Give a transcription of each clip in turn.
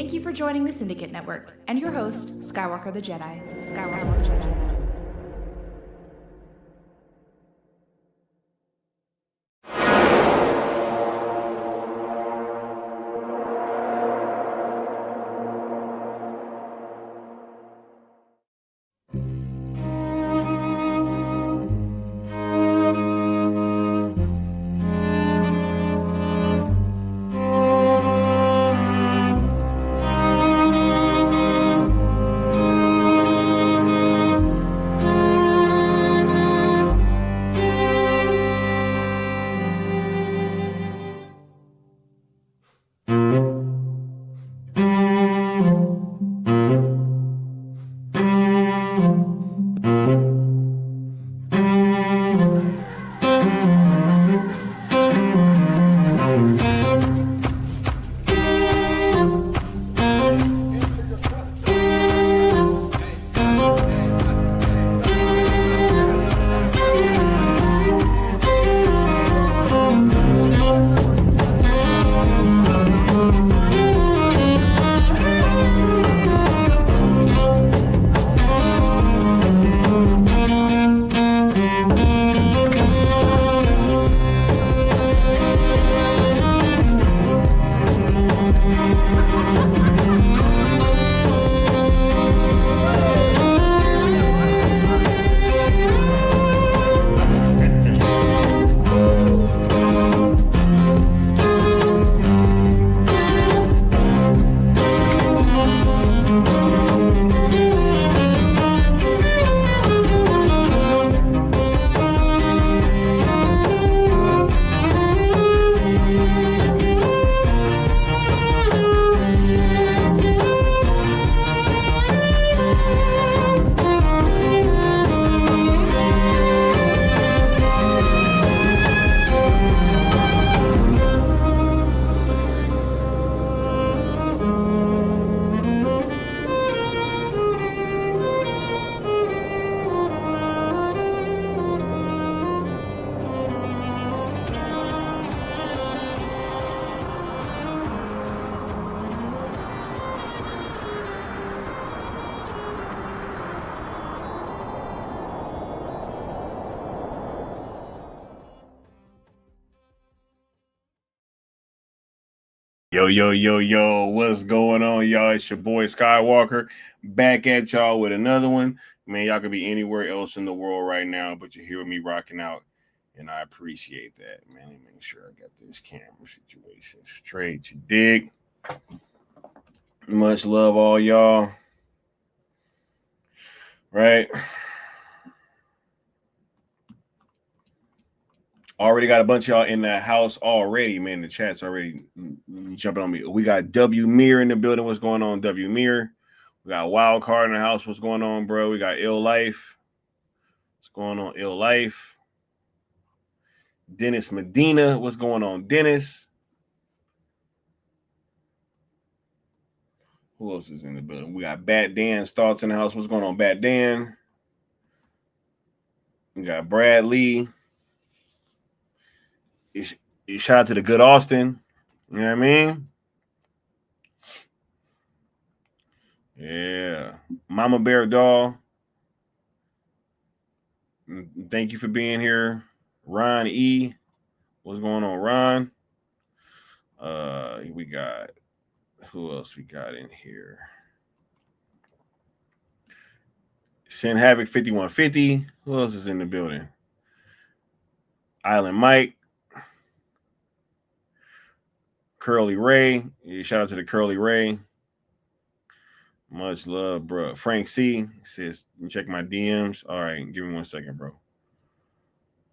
Thank you for joining the Syndicate Network and your host, Skywalker the Jedi. Skywalker the Jedi. Yo, what's going on, y'all? It's your boy Skywalker back at y'all with another one. Man, y'all could be anywhere else in the world right now, but you're here with me rocking out, and I appreciate that, man. Let me make sure I got this camera situation straight. You dig? Much love, all y'all. Right? Already got a bunch of y'all in the house already, man. The chat's already jumping on me. We got W Mirror in the building. What's going on, W Mirror? We got Wild Card in the house. What's going on, bro? We got Ill Life. What's going on, Ill Life? Dennis Medina. What's going on, Dennis? Who else is in the building? We got Bat Dan's thoughts in the house. What's going on, Bat Dan? We got Brad Lee. Shout out to the good Austin. You know what I mean? Yeah. Mama Bear Doll. Thank you for being here. Ron E. What's going on, Ron? We got, who else we got in here? Sin Havoc 5150. Who else is in the building? Island Mike. Curly Ray. Shout out to the Curly Ray. Much love, bro. Frank C says, check my DMs. All right, give me 1 second, bro.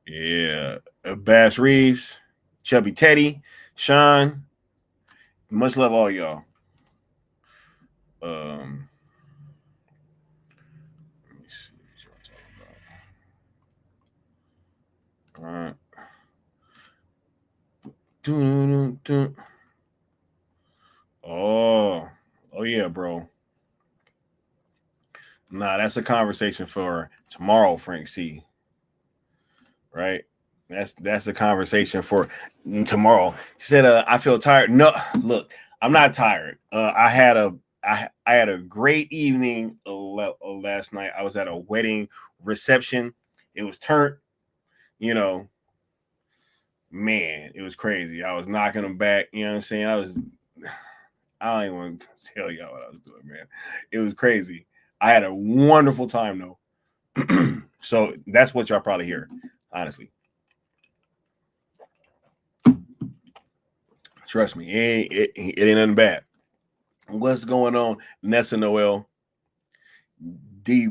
Yeah. Bass Reeves. Chubby Teddy. Sean. Much love, all y'all. Let me see what y'all talking about. All right. Oh yeah, bro. Nah, that's a conversation for tomorrow, Frank C. Right? That's a conversation for tomorrow. She said, I feel tired. No, look, I'm not tired. I had a great evening last night. I was at a wedding reception. It was turned, you know, man, it was crazy. I was knocking them back. You know what I'm saying? I don't even want to tell y'all what I was doing, man. It was crazy. I had a wonderful time though. So that's what y'all probably hear, honestly. Trust me, it ain't nothing bad. What's going on, Nessa Noel, D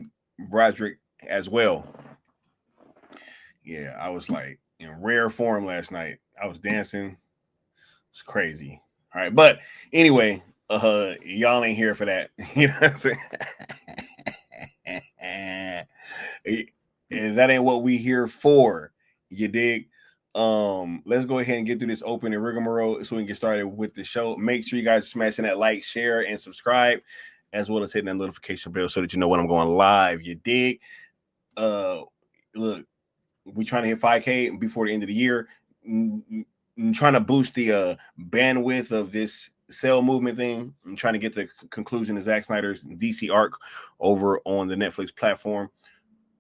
Broderick as well? Yeah, I was like in rare form last night. I was dancing. It's crazy. All right, but anyway, y'all ain't here for that. You know what I'm saying? That ain't what we here for. You dig? Let's go ahead and get through this opening rigmarole so we can get started with the show. Make sure you guys are smashing that like, share, and subscribe, as well as hitting that notification bell so that you know when I'm going live. You dig? Look, we trying to hit 5K before the end of the year. Trying to boost the bandwidth of this cell movement thing. I'm trying to get the conclusion of Zack Snyder's DC arc over on the Netflix platform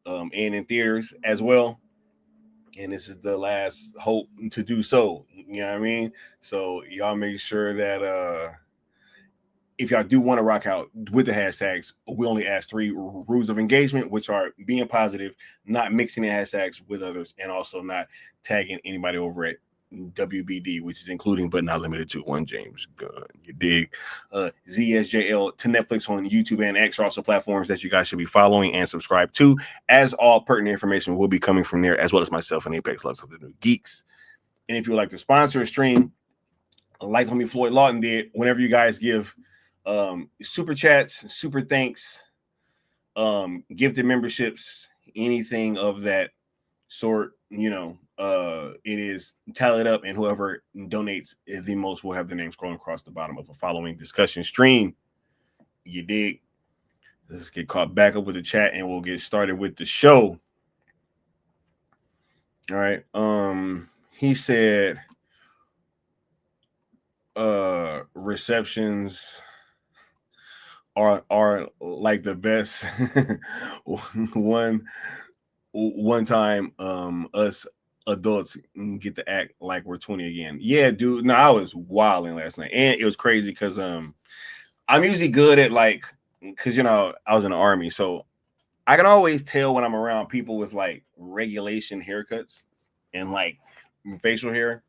and in theaters as well. And this is the last hope to do so. You know what I mean? So y'all make sure that if y'all do want to rock out with the hashtags, we only ask 3 rules of engagement, which are being positive, not mixing the hashtags with others, and also not tagging anybody over at WBD, which is including but not limited to one James Gunn. You dig? ZSJL to Netflix on YouTube and X are also platforms that you guys should be following and subscribe to, as all pertinent information will be coming from there, as well as myself and Apex Lux of the New Geeks. And if you would like to sponsor a stream, like homie Floyd Lawton did, whenever you guys give super chats, super thanks, gifted memberships, anything of that sort, you know, it is tallied up, and whoever donates the most will have the name scrolling across the bottom of a following discussion stream. You dig? Let's get caught back up with the chat and we'll get started with the show. All right. He said receptions are like the best. one time us adults get to act like we're 20 again. Yeah, dude. No, I was wilding last night, and it was crazy because I'm usually good at like, because you know I was in the army, so I can always tell when I'm around people with like regulation haircuts and like facial hair.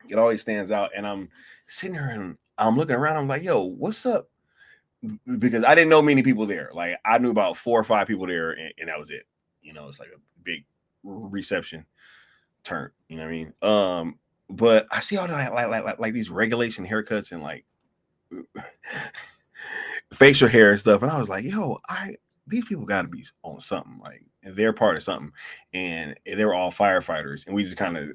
It always stands out, and I'm sitting there and I'm looking around. I'm like, yo, what's up? Because I didn't know many people there. Like I knew about 4 or 5 people there, and that was it. You know, it's like a big reception turn. You know what I mean? But I see all the like these regulation haircuts and like facial hair and stuff, and I was like, yo, these people got to be on something. Like they're part of something, and they were all firefighters, and we just kind of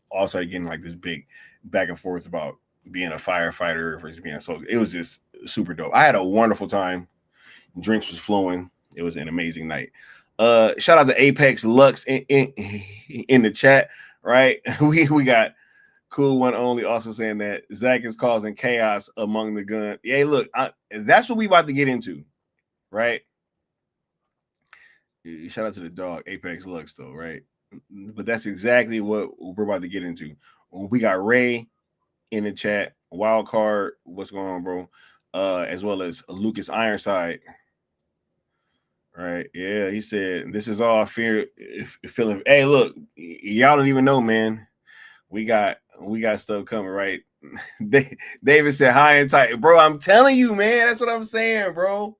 all started getting like this big back and forth about being a firefighter versus being a soldier. It was just super dope. I had a wonderful time. Drinks was flowing. It was an amazing night. Shout out to Apex Lux in the chat, right? We got Cool One Only also saying that Zach is causing chaos among the gun. Yeah, look, that's what we about to get into, right? Shout out to the dog, Apex Lux, though, right? But that's exactly what we're about to get into. We got Ray in the chat, Wild Card, what's going on, bro? As well as Lucas Ironside. Right. Yeah, he said this is all fear feeling. Hey, look, y'all don't even know, man. We got stuff coming, right? David said high and tight. Bro, I'm telling you, man. That's what I'm saying, bro.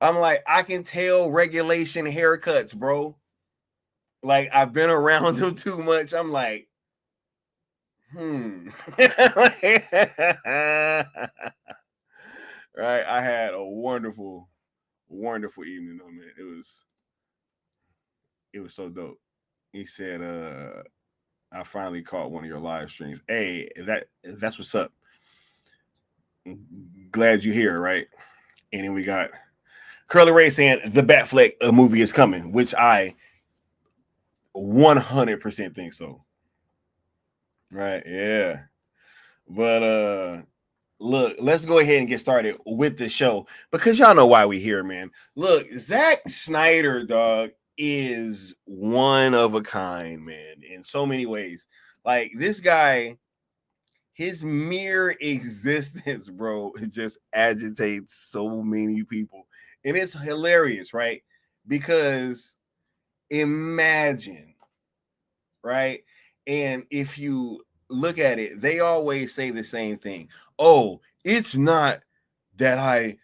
I'm like, I can tell regulation haircuts, bro. Like, I've been around them too much. I'm like, right. I had a wonderful evening though, man. It was so dope. He said, I finally caught one of your live streams. Hey, that's what's up. Glad you're here, right? And then we got Curly Ray saying the Batfleck movie is coming, which I 100% think so. Right? Yeah. But look, let's go ahead and get started with the show because y'all know why we here, man. Look, Zack Snyder, dog, is one of a kind, man, in so many ways. Like this guy, his mere existence, bro, it just agitates so many people. And it's hilarious, right? Because imagine, right? And if you look at it, they always say the same thing. Oh, it's not that I,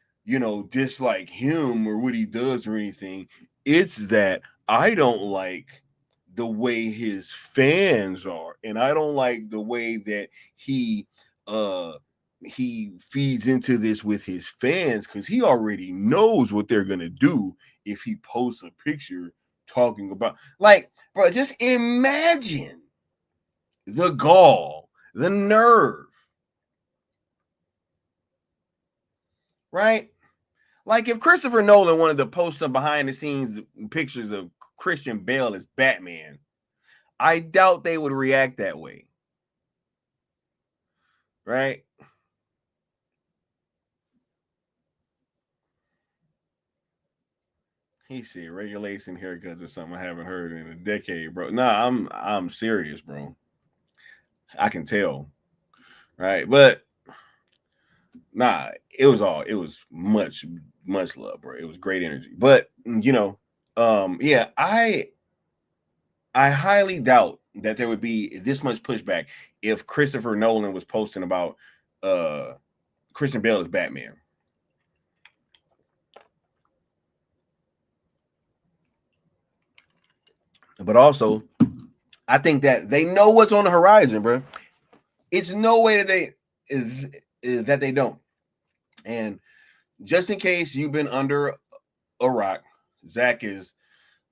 dislike him or what he does or anything. It's that I don't like the way his fans are, and I don't like the way that uh he feeds into this with his fans because he already knows what they're gonna do if he posts a picture talking about, like, bro, just imagine the gall, the nerve, right? Like if Christopher Nolan wanted to post some behind the scenes pictures of Christian Bale as Batman, I doubt they would react that way. Right? He said regulation haircuts is something I haven't heard in a decade, bro. Nah, I'm serious, bro. I can tell. Right? But nah, it was much love, bro. It was great energy. But yeah, I highly doubt that there would be this much pushback if Christopher Nolan was posting about Christian Bale as Batman. But also, I think that they know what's on the horizon, bro. It's no way that they don't. And just in case you've been under a rock, Zach is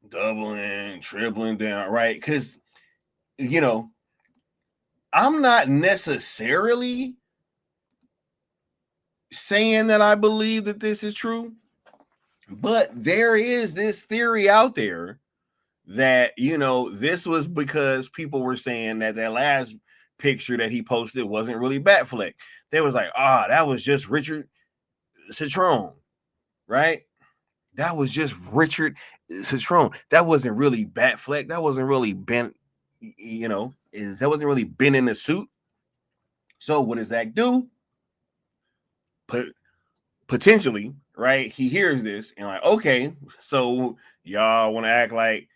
doubling, tripling down, right? Because I'm not necessarily saying that I believe that this is true, but there is this theory out there that this was because people were saying that last picture that he posted wasn't really Batfleck. They was like, that was just Richard Citron, right? That was just Richard Citron. That wasn't really Batfleck. That wasn't really Ben, that wasn't really Ben in the suit. So what does Zach do? Potentially, right? He hears this and like, okay, so y'all want to act like,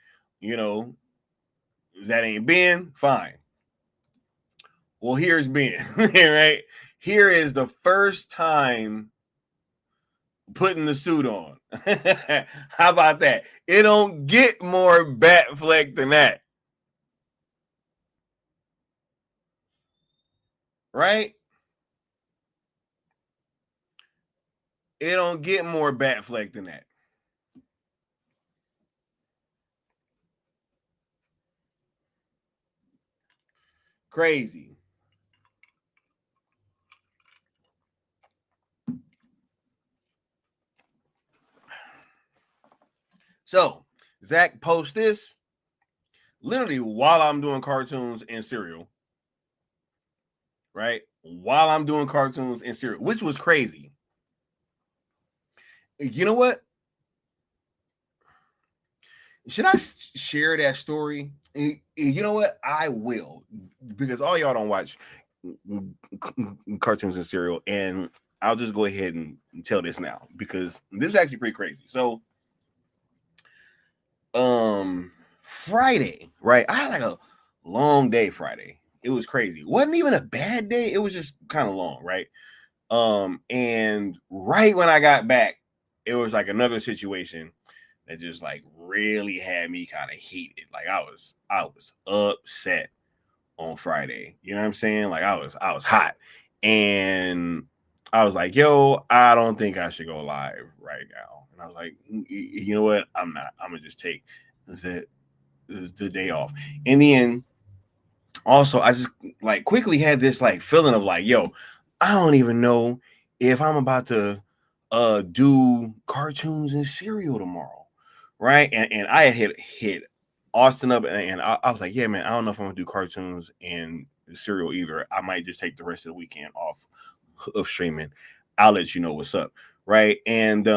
that ain't Ben? Fine. Well, here's Ben, right? Here is the first time putting the suit on. How about that? It don't get more Batfleck than that. Right? It don't get more Batfleck than that. Crazy. So Zach posts this literally while I'm doing cartoons and cereal. Right? While I'm doing cartoons and cereal, which was crazy. You know what? Should I share that story? You know what? I will, because all y'all don't watch cartoons and cereal, and I'll just go ahead and tell this now because this is actually pretty crazy. So, Friday, right? I had like a long day Friday. It was crazy. It wasn't even a bad day. It was just kind of long, right? And right when I got back, it was like another situation that just like really had me kind of heated. Like I was upset on Friday. You know what I'm saying? Like I was hot. And I was like, yo, I don't think I should go live right now. And I was like, you know what? I'm not. I'm gonna just take the day off. And then also I just like quickly had this like feeling of like, yo, I don't even know if I'm about to do cartoons and cereal tomorrow, right? And I had hit Austin up, and I was like, yeah, man, I don't know if I'm gonna do cartoons and Serial either. I might just take the rest of the weekend off of streaming. I'll let you know what's up, right? And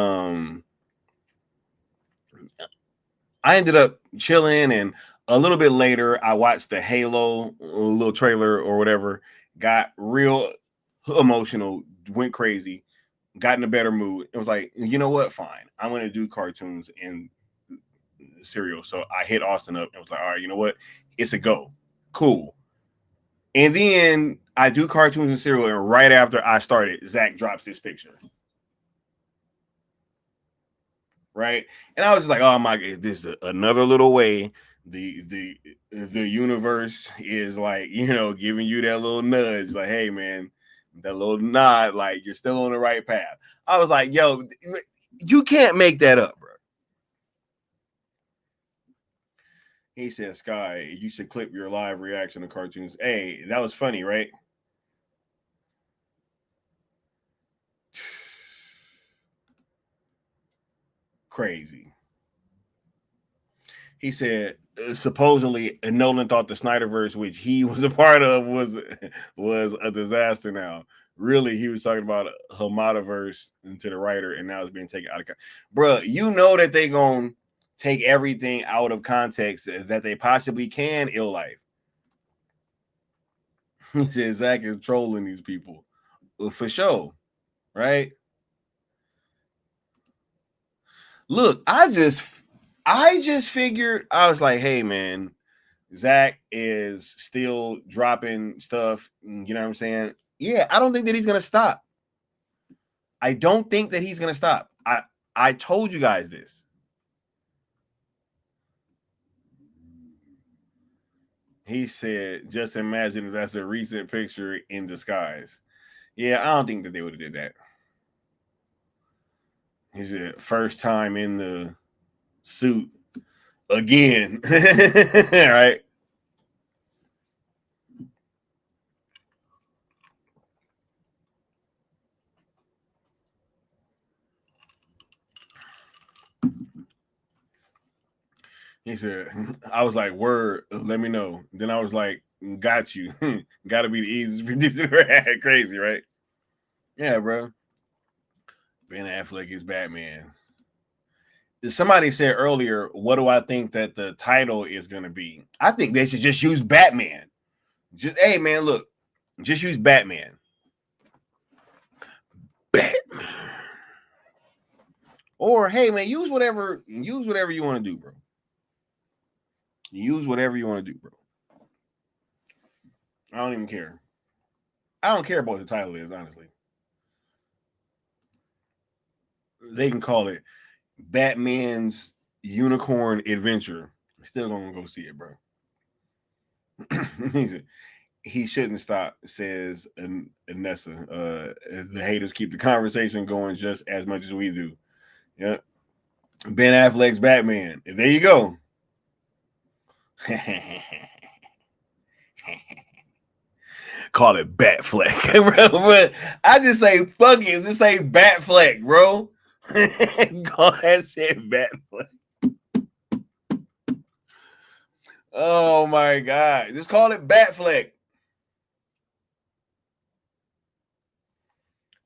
I ended up chilling, and a little bit later, I watched the Halo little trailer or whatever. Got real emotional, went crazy, got in a better mood. It was like, you know what? Fine, I'm gonna do cartoons and Serial. So I hit Austin up and was like, all right, you know what? It's a go. Cool. And then I do cartoons and Serial, and right after I started, Zach drops this picture. Right. And I was just like, oh my God, this is another little way the universe is like, giving you that little nudge, like, hey man, that little nod, like you're still on the right path. I was like, yo, you can't make that up, bro. He said, Sky, you should clip your live reaction to cartoons. Hey, that was funny, right? Crazy. He said, supposedly Nolan thought the Snyderverse, which he was a part of, was a disaster. Now, really, he was talking about Hamadaverse to the writer, and now it's being taken out of context. Bruh, you know that they gonna take everything out of context that they possibly can. Ill Life. He said Zach is trolling these people for sure, right? Look, I just figured, I was like, hey man, Zach is still dropping stuff. You know what I'm saying? Yeah, I don't think that he's gonna stop. I don't think that he's gonna stop. I told you guys this. He said, just imagine if that's a recent picture in disguise. Yeah, I don't think that they would have did that. He said, first time in the suit again. Right? He said, I was like, word, let me know. Then I was like, got you. Gotta be the easiest producer. Crazy, right? Yeah, bro. Ben Affleck is Batman. Somebody said earlier, what do I think that the title is going to be? I think they should just use Batman. Just, hey, man, look, just use Batman. Batman. Or, hey, man, use whatever you want to do, bro. Use whatever you want to do, bro. I don't even care. I don't care about what the title is, honestly. They can call it Batman's Unicorn Adventure. Still gonna go see it, bro. He shouldn't stop, says Anessa. The haters keep the conversation going just as much as we do. Yeah. Ben Affleck's Batman. There you go. Call it Batfleck, bro. But I just say fuck it. Just say Batfleck, bro. Call that shit Batfleck. Oh my god. Just call it Batfleck.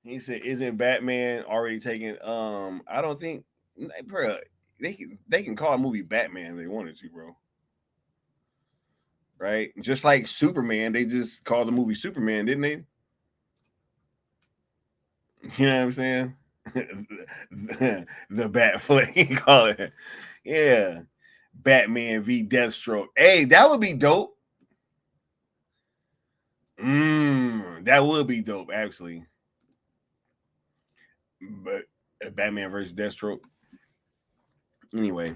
He said, isn't Batman already taken? I don't think, bro, they can call a movie Batman if they wanted to, bro. Right? Just like Superman, they just called the movie Superman, didn't they? You know what I'm saying? the Batfleck, call it. Yeah. Batman v Deathstroke. Hey, that would be dope. That would be dope, actually. But Batman versus Deathstroke. Anyway,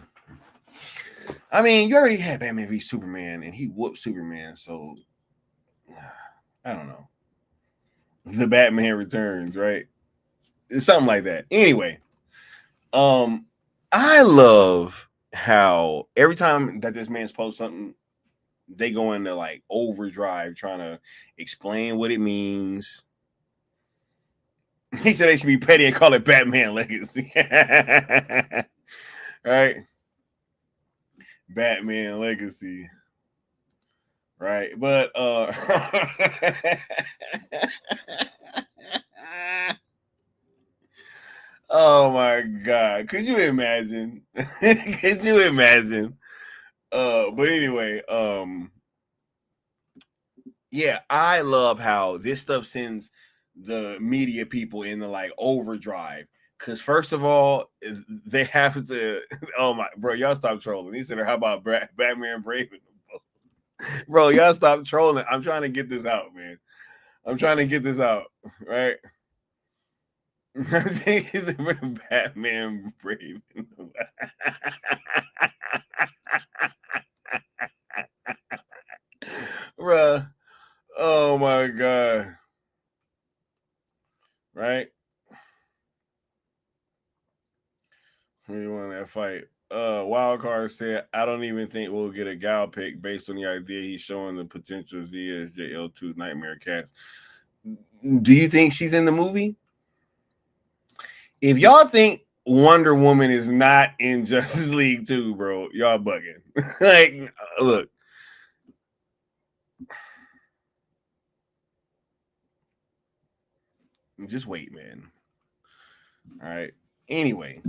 I mean, you already had Batman v Superman, and he whooped Superman, so I don't know. The Batman Returns, right? It's something like that. Anyway, I love how every time that this man's post something, they go into like overdrive trying to explain what it means. He said they should be petty and call it Batman Legacy. Right? Batman Legacy. right? But oh my god, could you imagine? Could you imagine? But anyway, yeah, I love how this stuff sends the media people into like overdrive. Cause first of all, they have to. Oh my, bro, y'all stop trolling. He said, "How about Batman Brave?" Bro, y'all stop trolling. I'm trying to get this out, man. I'm trying to get this out, right? Batman Brave. Bruh. Oh my god. Right? Who you want that fight? Wildcard said, I don't even think we'll get a gal pick based on the idea he's showing the potential Z as JL2 Nightmare Cast. Do you think she's in the movie? If y'all think Wonder Woman is not in Justice League 2, bro, y'all bugging. Like, look. Just wait, man. All right. Anyway,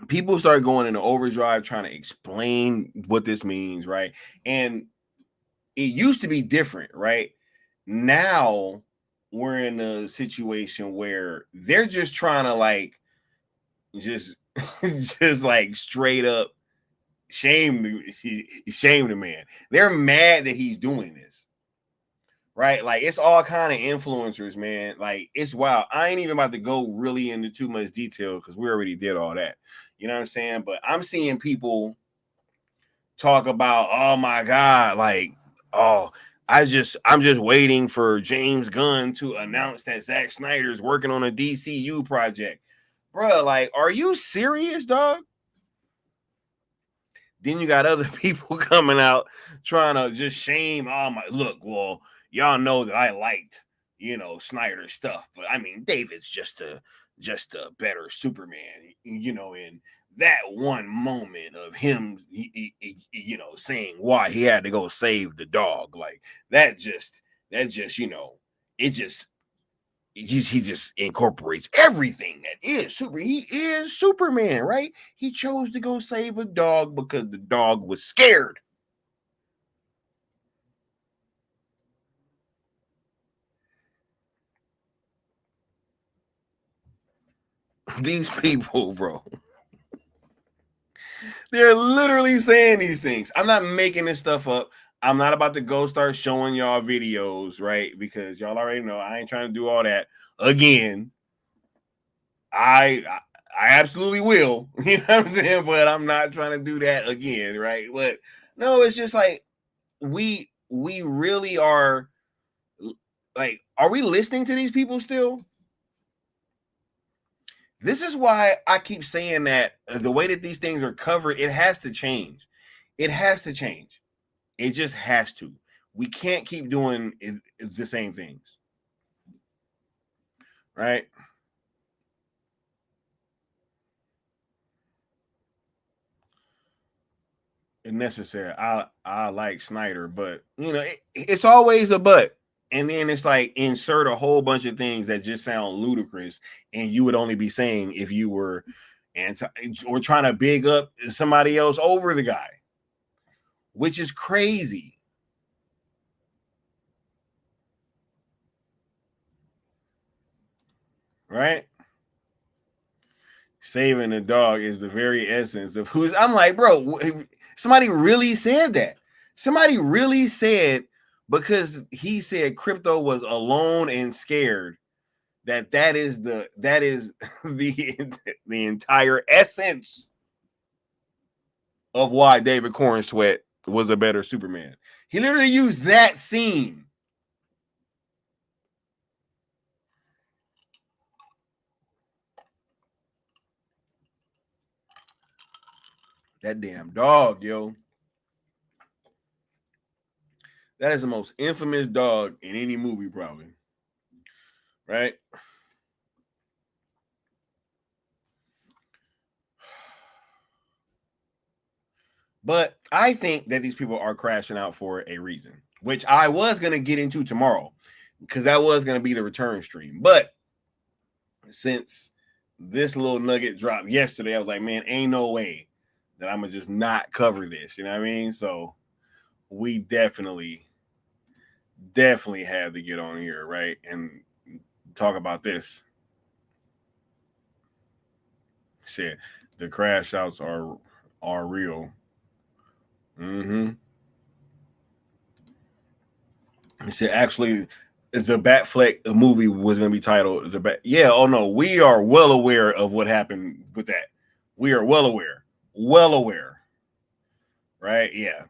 people start going into overdrive trying to explain what this means, right? And it used to be different, right? Now we're in a situation where they're just trying to like just just like straight up shame the man. They're mad that he's doing this. Right? Like it's all kind of influencers, man. Like it's wild. I ain't even about to go really into too much detail because we already did all that. You know what I'm saying? But I'm seeing people talk about, oh my God, like, oh, I'm just waiting for James Gunn to announce that Zack Snyder's working on a DCU project. Bruh, like, are you serious, dog? Then you got other people coming out trying to just shame. Oh my, look, well, y'all know that I liked, Snyder stuff, but I mean, David's just a better Superman, in that one moment of him, saying why he had to go save the dog, like that just, it just he just incorporates everything that is super. He is Superman, right? He chose to go save a dog because the dog was scared. These people, bro, they're literally saying these things. I'm not making this stuff up. I'm not about to go start showing y'all videos, right? Because y'all already know I ain't trying to do all that again. I absolutely will, you know what I'm saying? But I'm not trying to do that again, right? But no, it's just like we really are, like, are we listening to these people still? This is why I keep saying that the way that these things are covered, it has to change. It has to change. It just has to. We can't keep doing the same things, right? Necessary. I like Snyder, but it's always a but. And then it's like insert a whole bunch of things that just sound ludicrous, and you would only be saying if you were anti or trying to big up somebody else over the guy, which is crazy. Right? Saving the dog is the very essence of who's. I'm like, bro, somebody really said that. Somebody really said, because he said crypto was alone and scared, that is the the entire essence of why David Corn Sweat was a better Superman. He literally used that scene. That damn dog, yo. That is the most infamous dog in any movie, probably. Right? But I think that these people are crashing out for a reason, which I was going to get into tomorrow because that was going to be the return stream. But since this little nugget dropped yesterday, I was like, man, ain't no way that I'm going to just not cover this. You know what I mean? So we definitely have to get on here, right? And talk about this. Shit, the crash outs are real. Mm-hmm. Said actually, the Batfleck movie was going to be titled the Bat. Yeah, oh no, we are well aware of what happened with that. We are well aware, right? Yeah,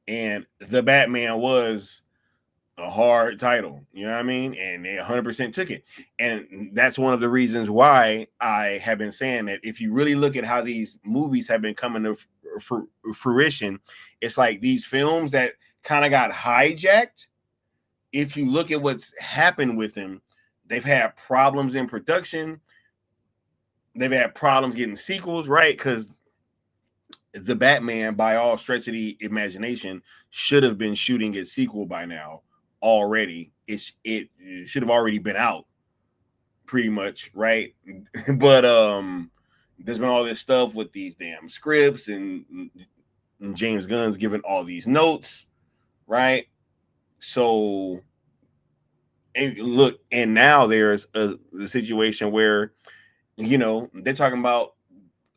and the Batman was a hard title, you know what I mean? And they 100% took it, and that's one of the reasons why I have been saying that if you really look at how these movies have been coming to fruition, it's like these films that kind of got hijacked. If you look at what's happened with them, they've had problems in production. They've had problems getting sequels, right? Because the Batman, by all stretch of the imagination, should have been shooting its sequel by now already. It should have already been out, pretty much, right? But there's been all this stuff with these damn scripts and James Gunn's given all these notes, right? So and look, and now there's a situation where they're talking about,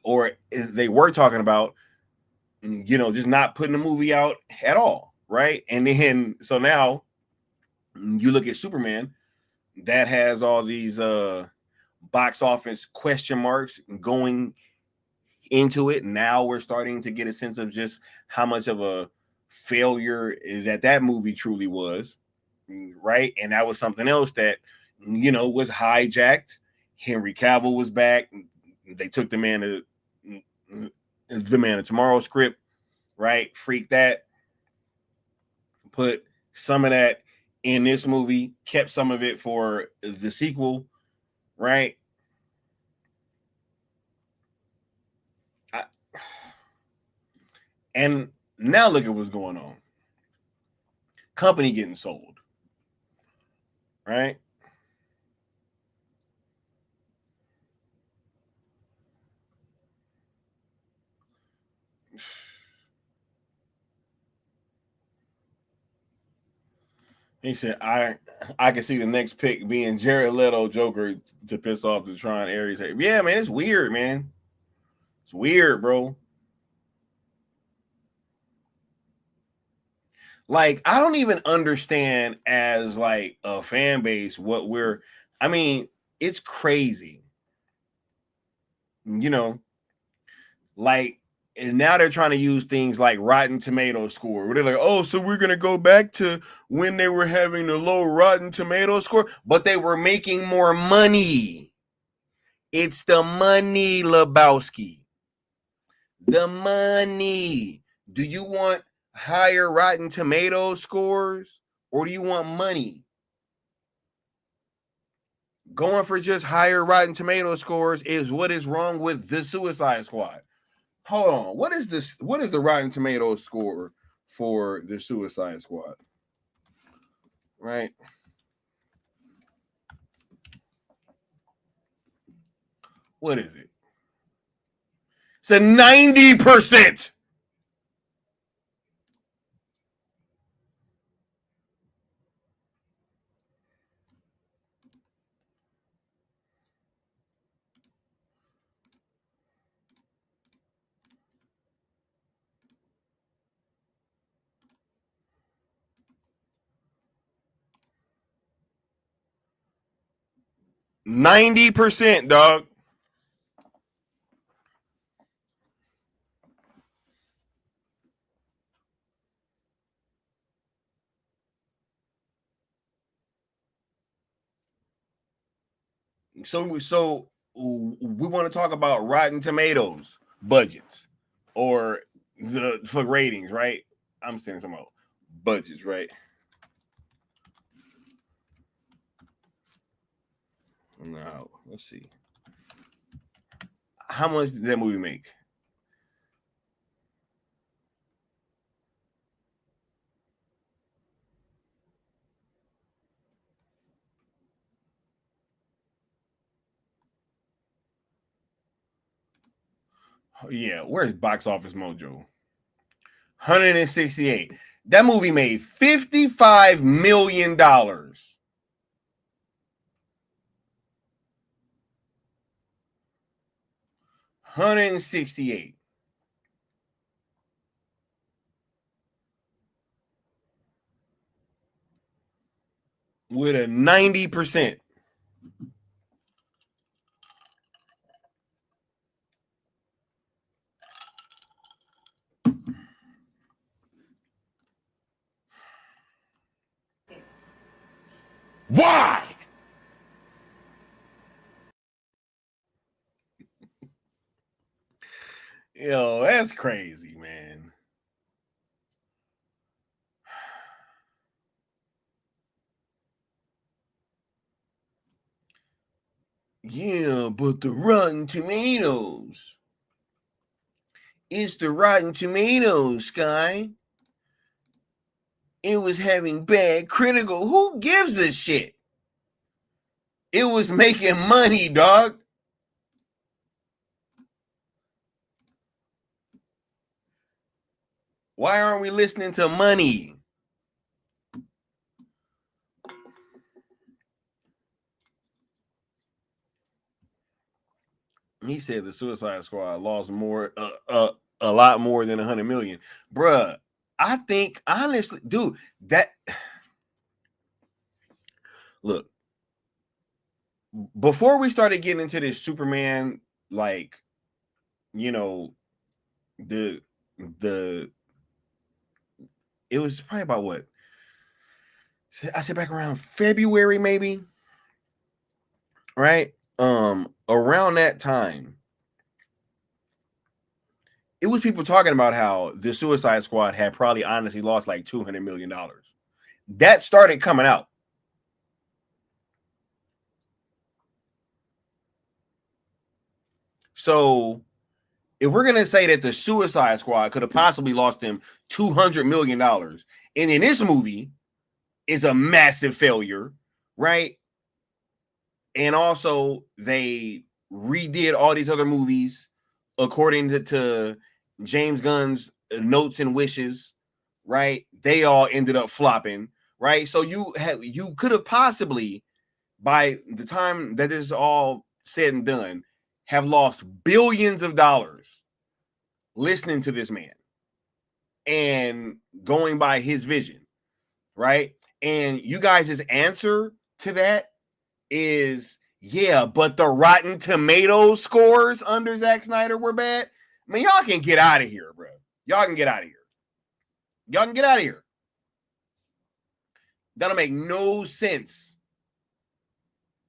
or they were talking about, just not putting the movie out at all, right? And then so now you look at Superman, that has all these box office question marks going into it. Now we're starting to get a sense of just how much of a failure that movie truly was, right? And that was something else that was hijacked. Henry Cavill was back. They took the Man of Tomorrow script, right? Freak that. Put some of that in this movie. Kept some of it for the sequel, right? And now look at what's going on. Company getting sold, right? He said, I can see the next pick being Jared Leto Joker to piss off the Tron Ares. Yeah, man, it's weird, man. It's weird, bro. Like, I don't even understand as like a fan base what I mean, it's crazy. Like, and now they're trying to use things like Rotten Tomato score, where they're like, oh, so we're going to go back to when they were having the low Rotten Tomato score, but they were making more money. It's the money, Lebowski. The money. Do you want higher Rotten Tomato scores or do you want money? Going for just higher Rotten Tomato scores is what is wrong with the Suicide Squad. Hold on. What is this? What is the Rotten Tomatoes score for the Suicide Squad? Right. What is it? It's a 90%. %, dog. So we want to talk about Rotten Tomatoes budgets or for ratings, right? I'm saying something about budgets, right? Now let's see. How much did that movie make? Yeah, where's Box Office Mojo? 168. That movie made $55 million. 168. With a 90%. Why? Yo, that's crazy, man. Yeah, but the Rotten Tomatoes. It's the Rotten Tomatoes, Sky. It was having bad critical. Who gives a shit? It was making money, dog. Why aren't we listening to money? He said the Suicide Squad lost more, a lot more than 100 million, bruh. I think honestly, dude, that look, before we started getting into this Superman, like, you know, the it was probably about what I said back around February, maybe, right? Around that time, it was people talking about how the Suicide Squad had probably honestly lost like $200 million. That started coming out. So if we're gonna say that the Suicide Squad could have possibly lost them $200 million, and in this movie is a massive failure, right? And also they redid all these other movies according to James Gunn's notes and wishes, right? They all ended up flopping, right? So you could have possibly, by the time that this is all said and done, have lost billions of dollars listening to this man and going by his vision, right? And you guys' answer to that is, yeah, but the Rotten Tomatoes scores under Zack Snyder were bad. I mean, y'all can get out of here, bro. Y'all can get out of here. Y'all can get out of here. That'll make no sense.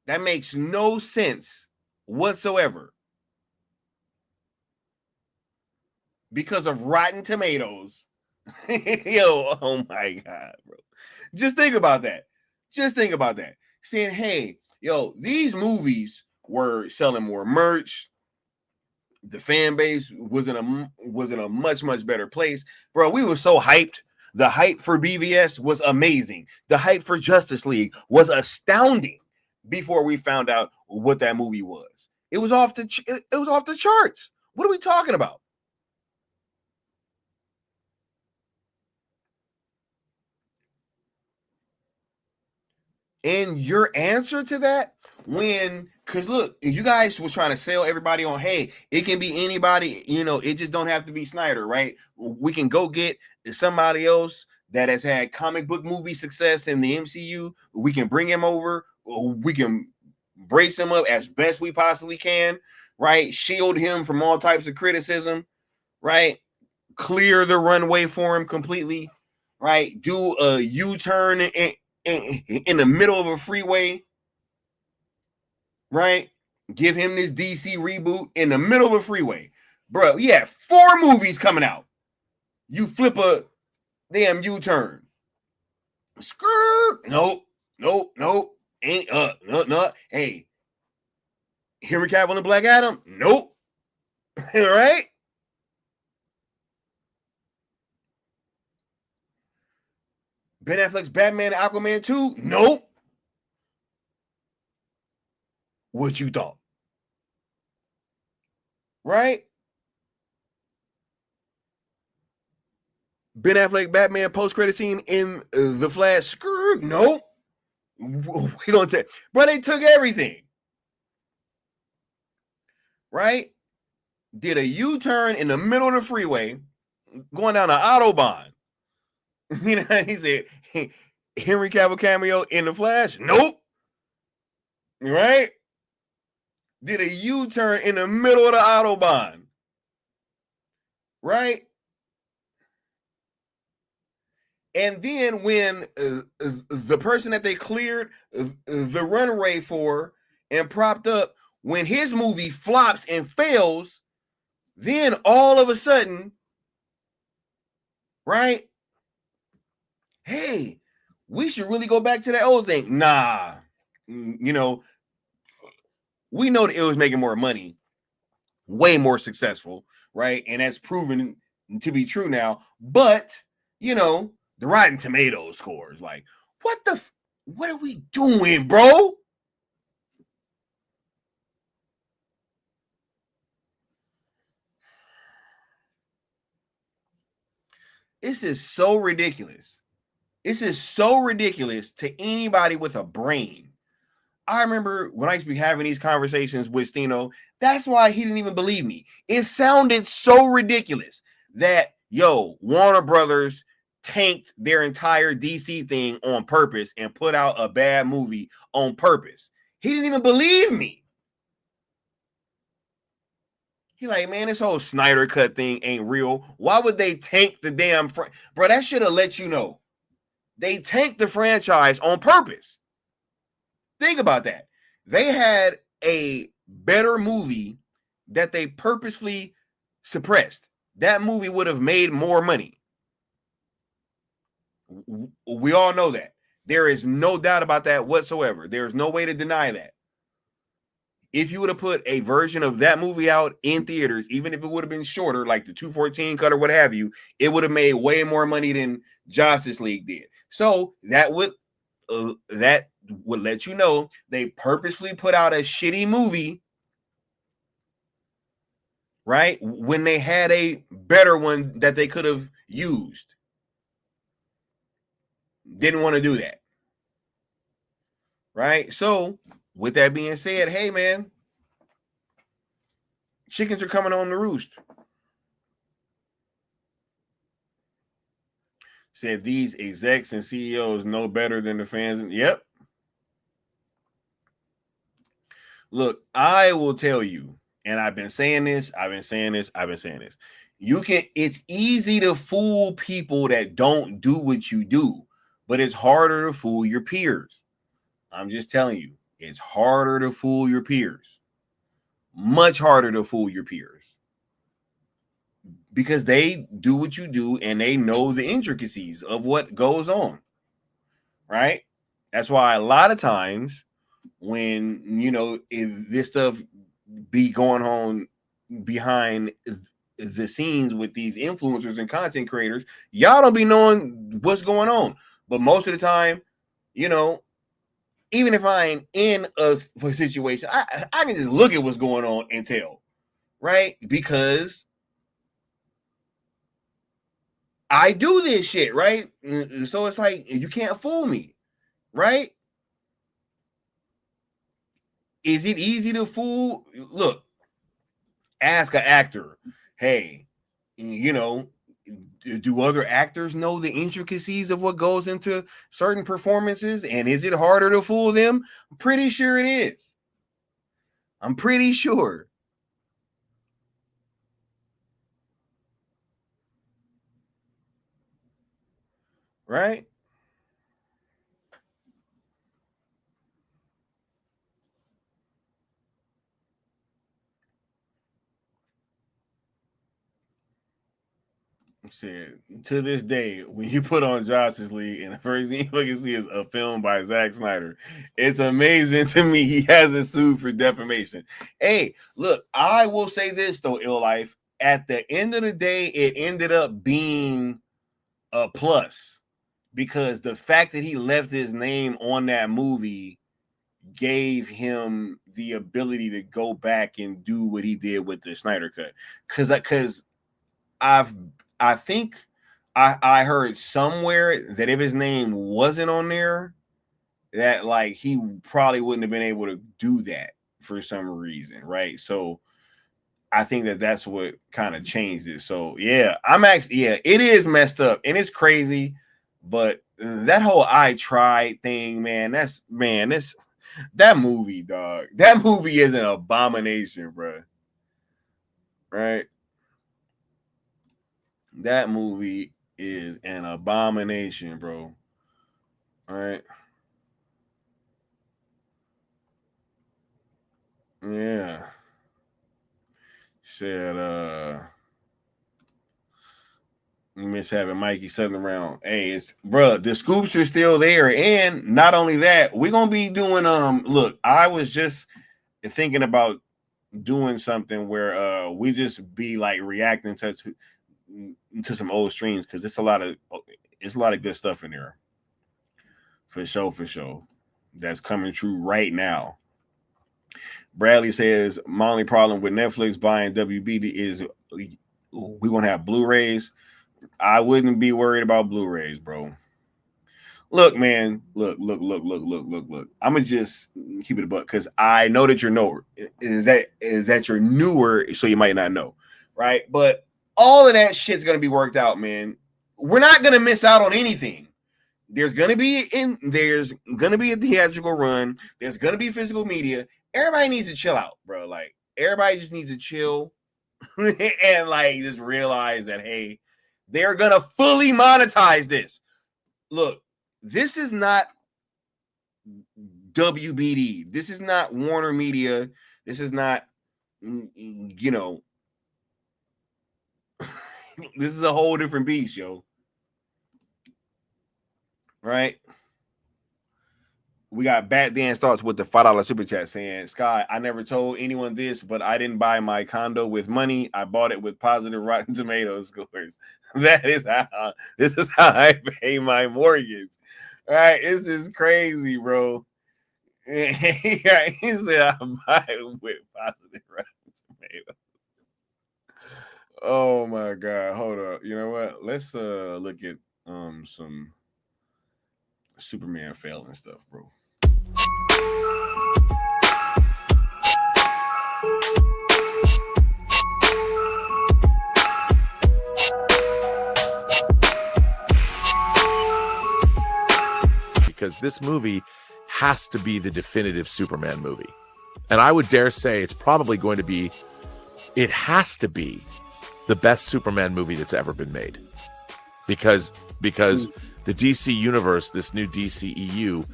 That makes no sense whatsoever. Because of Rotten Tomatoes. Yo, oh my God, bro. Just think about that. Just think about that. Saying, hey, yo, these movies were selling more merch. The fan base was in a much better place, bro. We were so hyped. The hype for BVS was amazing. The hype for Justice League was astounding. Before we found out what that movie was, it was off the charts. What are we talking about? And your answer to that, because look, you guys was trying to sell everybody on, hey, it can be anybody, it just don't have to be Snyder, right? We can go get somebody else that has had comic book movie success in the MCU. We can bring him over. We can brace him up as best we possibly can, right? Shield him from all types of criticism, right? Clear the runway for him completely, right? Do a U-turn in the middle of a freeway, right? Give him this DC reboot in the middle of a freeway. Bro, yeah, 4 movies coming out. You flip a damn U-turn. Skirt. Nope. Ain't no. Hey, Henry Cavill and Black Adam? Nope. All right? Ben Affleck's Batman and Aquaman 2? Nope. What you thought? Right? Ben Affleck Batman post-credit scene in The Flash. Screw, nope. We gonna take, bro. They took everything, right? Did a U-turn in the middle of the freeway, going down the Autobahn. You know, he said Henry Cavill cameo in The Flash. Nope. Right? Did a U-turn in the middle of the Autobahn. Right? And then when the person that they cleared the runway for and propped up, when his movie flops and fails, then all of a sudden, right? Hey, we should really go back to that old thing. Nah, you know, we know that it was making more money, way more successful, right? And that's proven to be true now. But, you know, the Rotten Tomatoes scores, like, what are we doing, bro? This is so ridiculous. This is so ridiculous to anybody with a brain. I remember when I used to be having these conversations with Stino, that's why he didn't even believe me. It sounded so ridiculous that, Warner Brothers tanked their entire DC thing on purpose and put out a bad movie on purpose. He didn't even believe me. He like, man, this whole Snyder Cut thing ain't real. Why would they tank the damn bro? That should have let you know. They tanked the franchise on purpose. Think about that. They had a better movie that they purposefully suppressed. That movie would have made more money. We all know that. There is no doubt about that whatsoever. There's no way to deny that. If you would have put a version of that movie out in theaters, even if it would have been shorter, like the 214 cut or what have you, it would have made way more money than Justice League did. So that would let you know they purposely put out a shitty movie, right? When they had a better one that they could have used. Didn't want to do that. Right? So, with that being said, hey, man, chickens are coming home to roost. Said these execs and CEOs know better than the fans. Yep. Look, I will tell you, and I've been saying this. It's easy to fool people that don't do what you do, but it's harder to fool your peers. I'm just telling you, it's harder to fool your peers. Much harder to fool your peers. Because they do what you do and they know the intricacies of what goes on. Right? That's why a lot of times when, if this stuff be going on behind the scenes with these influencers and content creators, y'all don't be knowing what's going on. But most of the time, even if I ain't in a situation, I can just look at what's going on and tell, right? Because I do this shit, right? So it's like, you can't fool me, right? Is it easy to fool? Look, ask an actor, hey, do other actors know the intricacies of what goes into certain performances? And is it harder to fool them? I'm pretty sure it is. I'm pretty sure. Right? Said to this day, when you put on Justice League and the first thing you can see is a film by Zack Snyder, it's amazing to me he hasn't sued for defamation. Hey, look, I will say this though, Ill Life. At the end of the day, it ended up being a plus because the fact that he left his name on that movie gave him the ability to go back and do what he did with the Snyder Cut. Because I think I heard somewhere that if his name wasn't on there, that like he probably wouldn't have been able to do that for some reason, right? So I think that that's what kind of changed it. So yeah, it is messed up and it's crazy, but that whole I tried thing, man, that movie, dog. That movie is an abomination, bro. Right? That movie is an abomination, bro. All right. Yeah. Said you miss having Mikey sitting around. Hey, it's bro, the scoops are still there. And not only that, we're gonna be doing look, I was just thinking about doing something where we just be like reacting to some old streams because it's a lot of good stuff in there. For sure. That's coming true right now. Bradley says my only problem with Netflix buying WB is we gonna have Blu-rays. I wouldn't be worried about Blu-rays, bro. Look, man. Look. I'm gonna just keep it a buck because I know that you're newer. That you're newer, so you might not know, right? But all of that shit's gonna be worked out, man. We're not gonna miss out on anything. There's gonna be a theatrical run. There's gonna be physical media. Everybody needs to chill out, bro. Like everybody just needs to chill and like just realize that hey, they're gonna fully monetize this. Look, this is not WBD. This is not Warner Media. This is not, you know, this is a whole different beast, yo. Right? We got Bat Dan starts with the $5 super chat saying, Sky, I never told anyone this, but I didn't buy my condo with money. I bought it with positive Rotten Tomatoes scores. This is how I pay my mortgage. All right, this is crazy, bro. He said I buy it with positive Rotten Tomatoes. Oh my god, hold up. You know what? Let's look at some Superman failing stuff, bro. Because this movie has to be the definitive Superman movie. And I would dare say it has to be the best Superman movie that's ever been made. Because the DC universe, this new DCEU,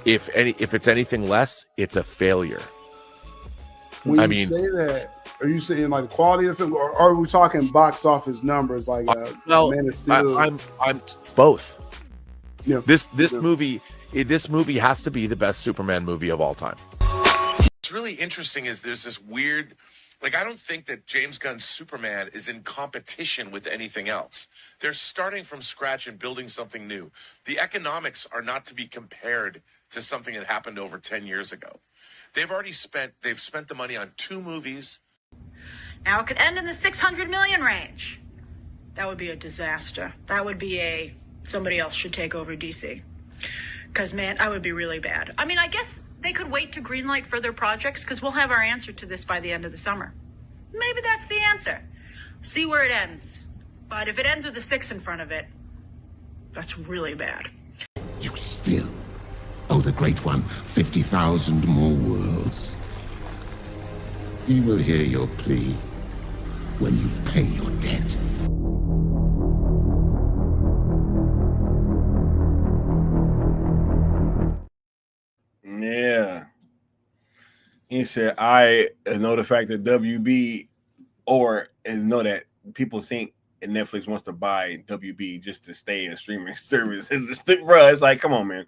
if it's anything less, it's a failure. When you say that, are you saying like the quality of the film, or are we talking box office numbers like Man of Steel? I'm both. Yeah. This movie has to be the best Superman movie of all time. What's really interesting is there's this weird, like, I don't think that James Gunn's Superman is in competition with anything else. They're starting from scratch and building something new. The economics are not to be compared to something that happened over 10 years ago. They've spent the money on 2 movies. Now it could end in the 600 million range. That would be a disaster. That would be somebody else should take over DC. Because, man, that would be really bad. I mean, I guess they could wait to greenlight further projects because we'll have our answer to this by the end of the summer. Maybe that's the answer. See where it ends. But if it ends with a 6 in front of it, that's really bad. You still owe the Great One 50,000 more worlds. He will hear your plea when you pay your debt. Yeah. He said, I know the fact that WB know that people think Netflix wants to buy WB just to stay in streaming services. Bro, it's like, come on, man.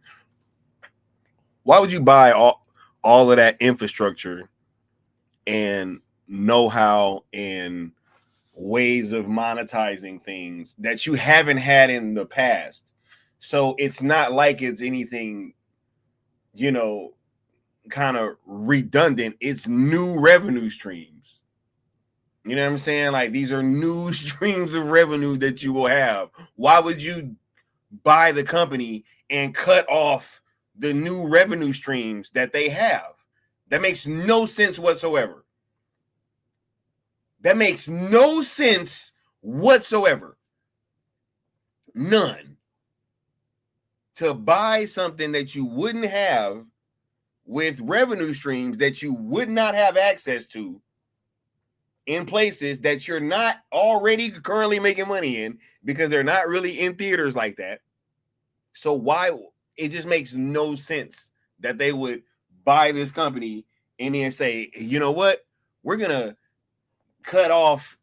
Why would you buy all of that infrastructure and know-how and ways of monetizing things that you haven't had in the past? So it's not like it's anything, kind of redundant. It's new revenue streams. You know what I'm saying? Like, these are new streams of revenue that you will have. Why would you buy the company and cut off the new revenue streams that they have? That makes no sense whatsoever. That makes no sense whatsoever. None. To buy something that you wouldn't have with revenue streams that you would not have access to in places that you're not already currently making money in, because they're not really in theaters like that. So why? It just makes no sense that they would buy this company and then say, you know what, we're gonna cut off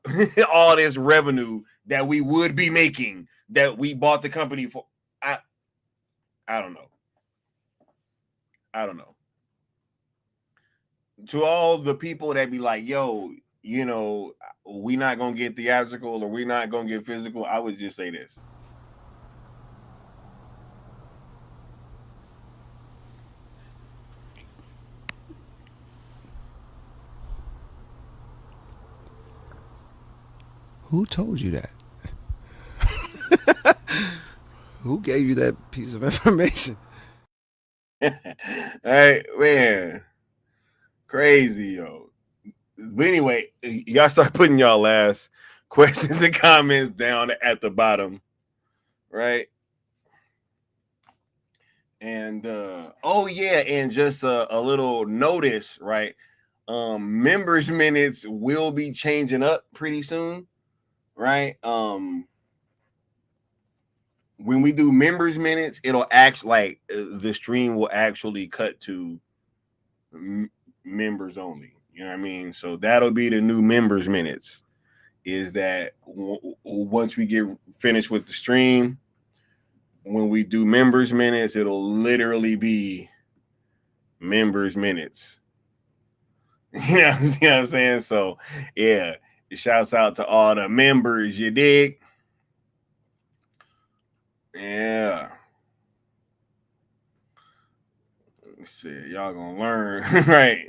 all this revenue that we would be making that we bought the company for. I don't know. I don't know. To all the people that be like, yo, you know, we not gonna get theatrical or we not gonna get physical, I would just say this. Who told you that? Who gave you that piece of information? All right, man. Crazy, yo. But anyway, y'all start putting y'all last questions and comments down at the bottom, right? And oh yeah, and just a little notice, right? Members minutes will be changing up pretty soon, right? When we do members minutes, it'll act like the stream will actually cut to members only. You know what I mean? So that'll be the new members minutes. Is that once we get finished with the stream, when we do members minutes, it'll literally be members minutes. You know what I'm saying? So yeah, shouts out to all the members, you dig? Yeah. Let's see, y'all gonna learn, right?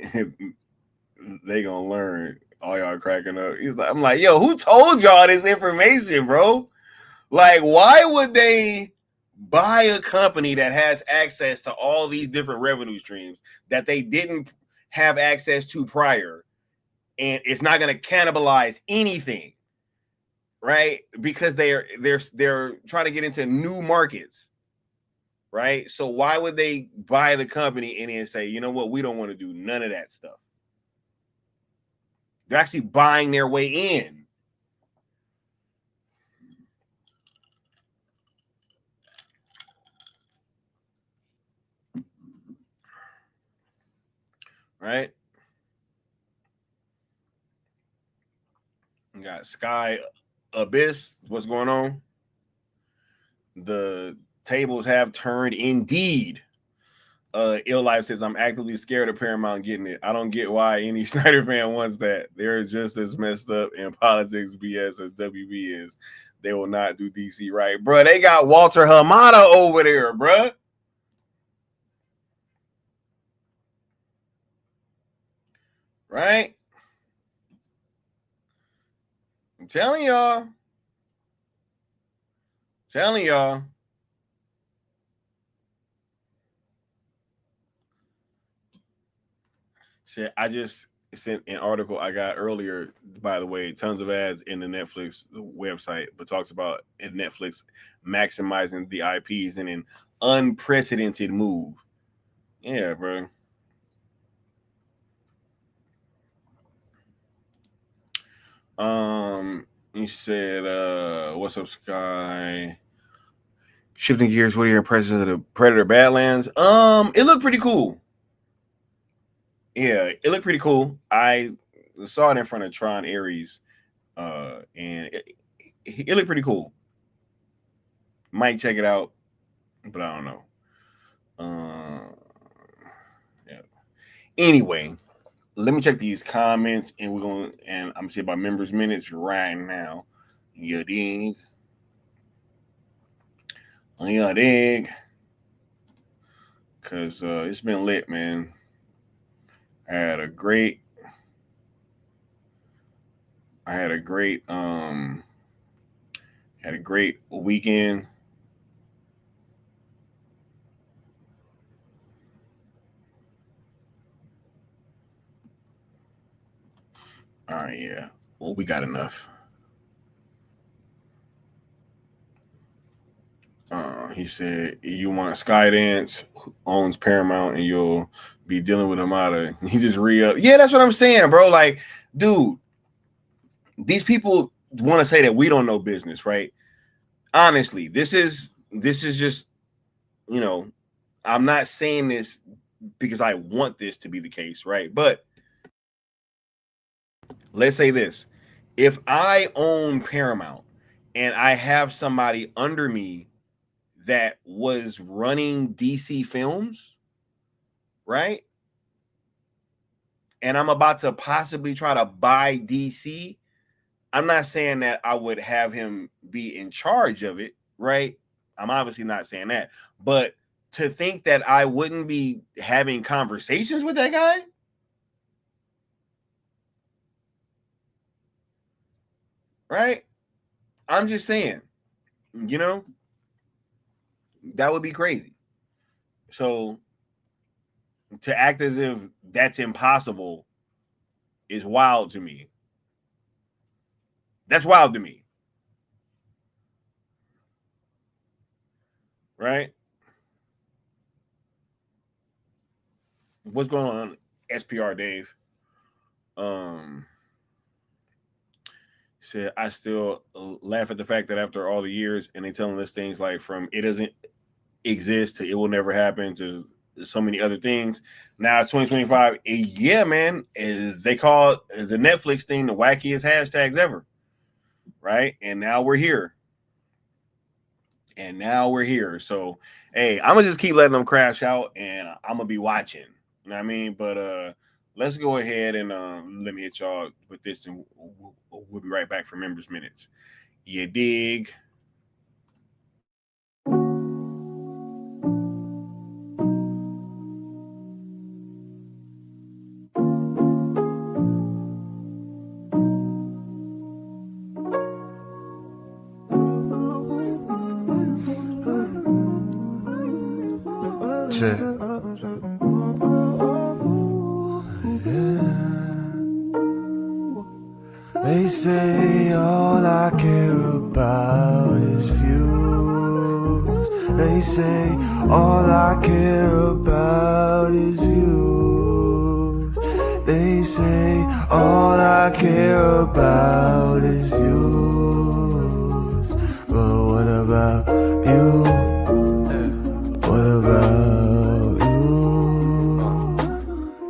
They gonna learn. All y'all cracking up. I'm like, yo, who told y'all this information, bro? Like, why would they buy a company that has access to all these different revenue streams that they didn't have access to prior, and it's not going to cannibalize anything, right? Because they're trying to get into new markets, right? So why would they buy the company and then say, you know what, we don't want to do none of that stuff? They're actually buying their way in. Right? You got Sky Abyss. What's going on? The tables have turned indeed. Ill Life says, I'm actively scared of Paramount getting it. I don't get why any Snyder fan wants that. They're just as messed up in politics BS as WB is. They will not do DC right. Bro, they got Walter Hamada over there, bro. Right? I'm telling y'all. Shit, I just sent an article I got earlier, by the way, tons of ads in the Netflix website, but talks about Netflix maximizing the IPs in an unprecedented move. Yeah, bro. You said, what's up, Sky? Shifting gears, what are your impressions of the Predator Badlands? It looked pretty cool. Yeah, it looked pretty cool. I saw it in front of Tron Ares, and it looked pretty cool. Might check it out, but I don't know. Yeah. Anyway, let me check these comments, and I'm gonna see about members minutes right now. You dig? You dig? Because it's been lit, man. I had a great I had a great weekend. All right, yeah. Well, we got enough. He said, you want Skydance, owns Paramount, and you'll be dealing with him out of. He just re-up. Yeah, that's what I'm saying, bro. Like, dude, these people want to say that we don't know business, right? Honestly, this is just, you know, I'm not saying this because I want this to be the case, right? But let's say this. If I own Paramount and I have somebody under me that was running DC films, right? And I'm about to possibly try to buy DC. I'm not saying that I would have him be in charge of it, right? I'm obviously not saying that. But to think that I wouldn't be having conversations with that guy, right? I'm just saying, you know, that would be crazy. So to act as if that's impossible is wild to me. That's wild to me. Right? What's going on, SPR Dave? Said, I still laugh at the fact that after all the years and they telling us things like from it doesn't exist to it will never happen to so many other things. Now it's 2025. Yeah, man. They call the Netflix thing the wackiest hashtags ever. Right? And now we're here. So, hey, I'm gonna just keep letting them crash out and I'm gonna be watching. You know what I mean? But let's go ahead and let me hit y'all with this and we'll be right back for members minutes. You dig? They say all I care about is views. They say all I care about is views. They say all I care about is views. But what about you? What about you?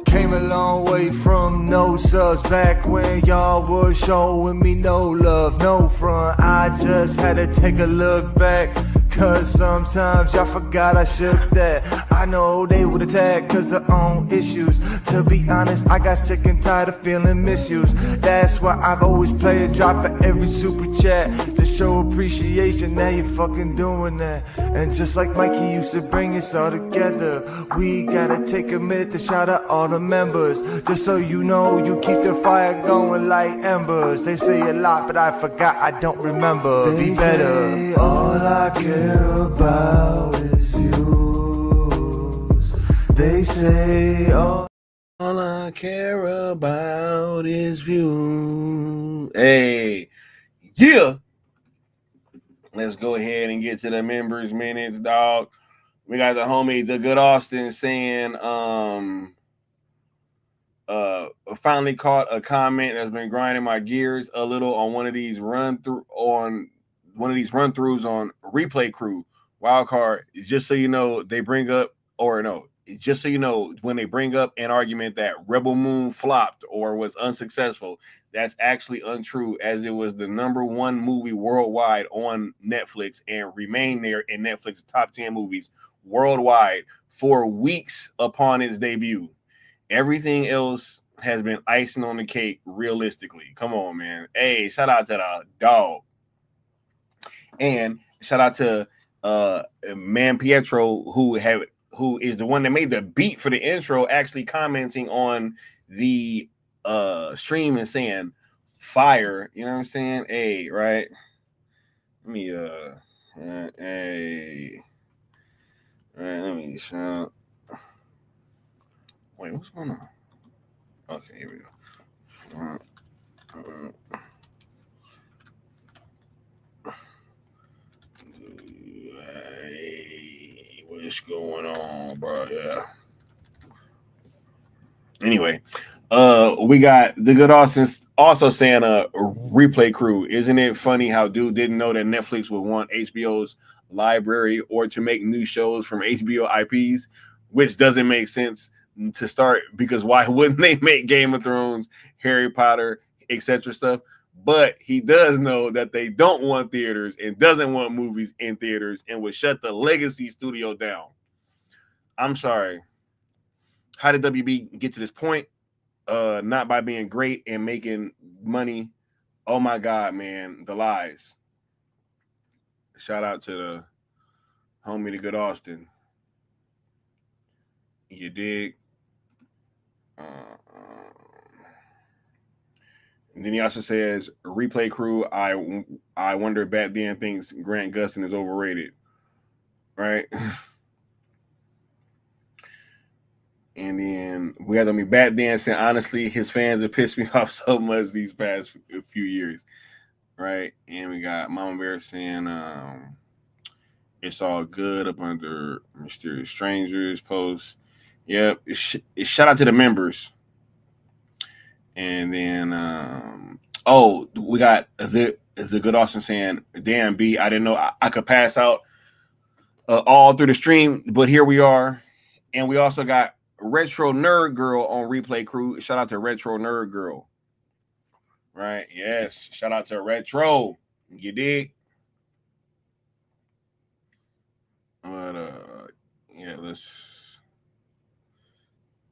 Came a long way from no subs back when y'all was showing me no love, no front. I just had to take a look back, cause sometimes y'all forgot I shook that. I know they would attack cause of own issues. To be honest, I got sick and tired of feeling misused. That's why I've always played a drop for every super chat to show appreciation. Now you're fucking doing that. And just like Mikey used to bring us all together, we gotta take a minute to shout out all the members. Just so you know, you keep the fire going like embers. They say a lot, but I forgot, I don't remember. Be better. Say all I care about is views. They say all I care about is views. Hey, yeah. Let's go ahead and get to the members minutes, dog. We got the homie, the good Austin, saying, finally caught a comment that's been grinding my gears a little on one of these run-throughs on Replay Crew. Wildcard, just so you know, they bring up, or no, just so you know, when they bring up an argument that Rebel Moon flopped or was unsuccessful, that's actually untrue, as it was the #1 movie worldwide on Netflix and remained there in Netflix's top 10 movies worldwide for weeks upon its debut. Everything else has been icing on the cake, realistically. Come on, man. Hey, shout out to the dog. And shout out to Manpietro, who is the one that made the beat for the intro, actually commenting on the stream and saying, fire. You know what I'm saying? Hey, right? Let me hey, right? Let me shout. Wait, what's going on? Okay, here we go. Hey, what's going on, bro? Yeah. Anyway, we got the good Austin's also saying replay crew. Isn't it funny how dude didn't know that Netflix would want HBO's library or to make new shows from HBO IPs, which doesn't make sense to start, because why wouldn't they make Game of Thrones, Harry Potter, etc. stuff? But he does know that they don't want theaters and doesn't want movies in theaters and would shut the legacy studio down. I'm sorry. How did WB get to this point? Not by being great and making money. Oh my God, man, the lies. Shout out to the homie, the good Austin. You dig? And then he also says, replay crew, I wonder if Bat Dan thinks Grant Gustin is overrated. Right? And then we had Bat Dan saying, honestly, his fans have pissed me off so much these past few years. Right? And we got Mama Bear saying, it's all good up under Mysterious Strangers post. Yep. Shout out to the members. And then, we got the good Austin saying, damn, B, I didn't know I could pass out all through the stream, but here we are. And we also got Retro Nerd Girl on replay crew. Shout out to Retro Nerd Girl. Right? Yes. Shout out to Retro. You dig? But yeah, let's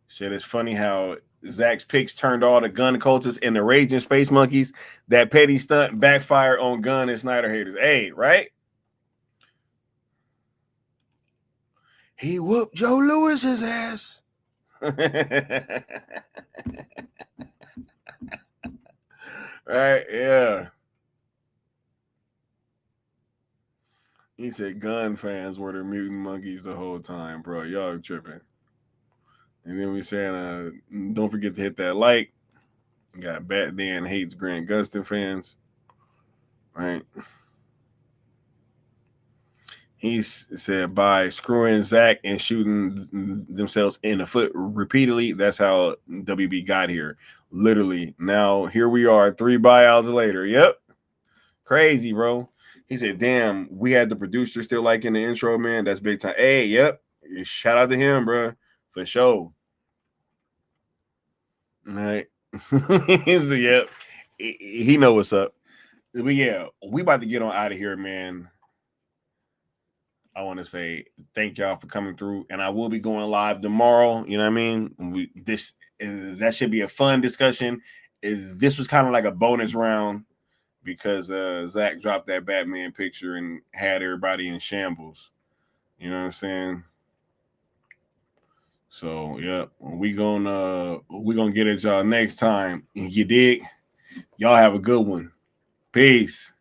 shit. It's funny how Zach's picks turned all the Gunn cultists into raging space monkeys. That petty stunt backfired on Gunn and Snyder haters. Hey, right? He whooped Joe Lewis's ass. Right? Yeah. He said Gunn fans were the mutant monkeys the whole time, bro. Y'all tripping. And then we saying, don't forget to hit that like. We got Bat Dan hates Grant Gustin fans. Right? He said by screwing Zach and shooting themselves in the foot repeatedly, that's how WB got here. Literally. Now, here we are 3 buyouts later. Yep. Crazy, bro. He said, damn, we had the producer still liking the intro, man. That's big time. Hey, yep. Shout out to him, bro. For sure. All right. So, yep. He know what's up. But yeah, we about to get on out of here, man. I want to say thank y'all for coming through. And I will be going live tomorrow. You know what I mean? That should be a fun discussion. This was kind of like a bonus round, because Zach dropped that Batman picture and had everybody in shambles. You know what I'm saying? So yeah, we gonna get at y'all next time. You dig? Y'all have a good one. Peace.